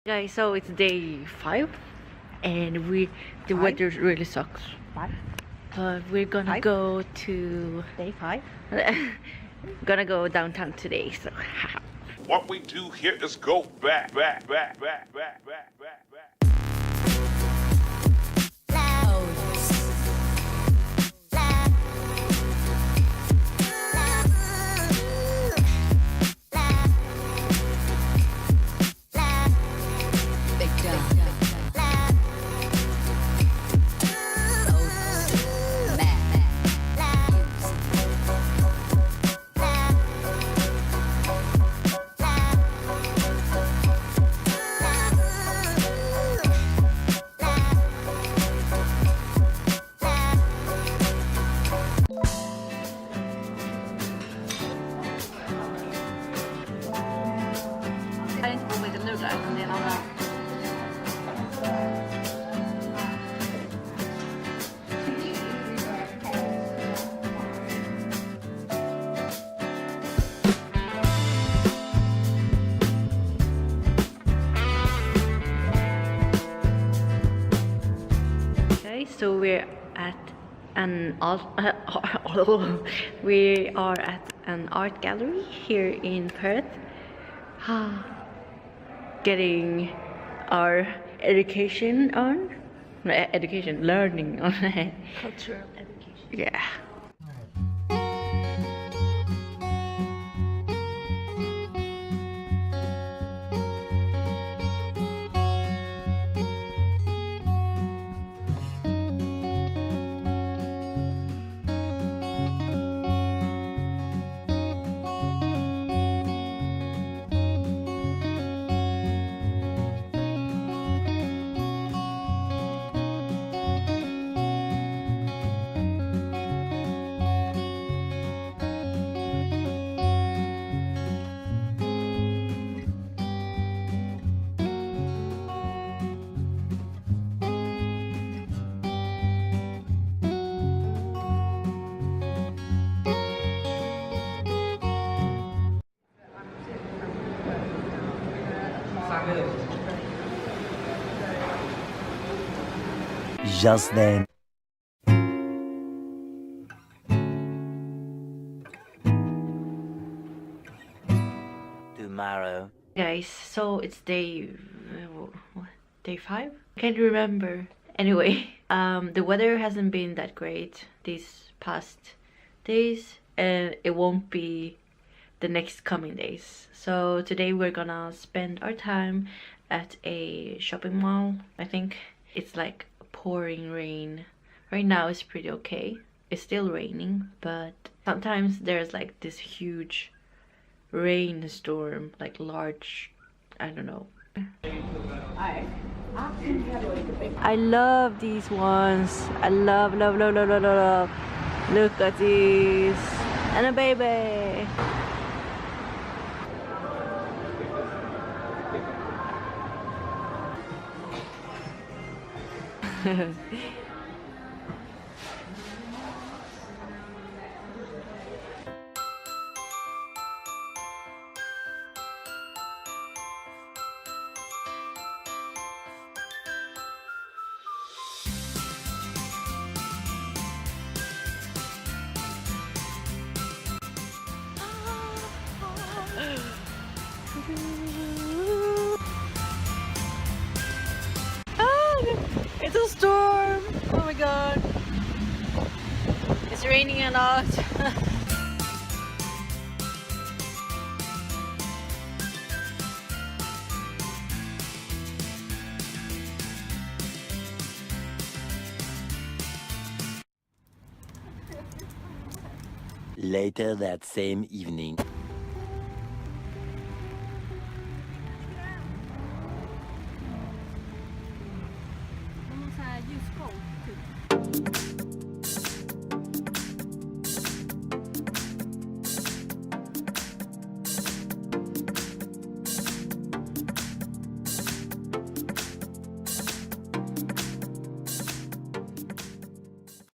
Guys, so it's day 5 and the weather really sucks. Five? But we're gonna Five? go to Day 5? gonna go downtown today, so What we do here is go back, back, back, back, back, back, back, back. kan inte få lite nudlar, men det är en annan. Okay, so we're at an we are at an art gallery here in Perth. Getting our education on, learning on. Cultural education. Yeah. Just then. Tomorrow. Guys, so it's day 5? Can't remember. Anyway, the weather hasn't been that great these past days, and it won't be the next coming days. So today we're gonna spend our time at a shopping mall. I think it's like pouring rain. Right now it's pretty okay. It's still raining, but sometimes there's like this huge rainstorm, like large, I don't know. I love these ones. I love. Look at these. And a baby. It's a storm! Oh my god! It's raining a lot. Later that same evening.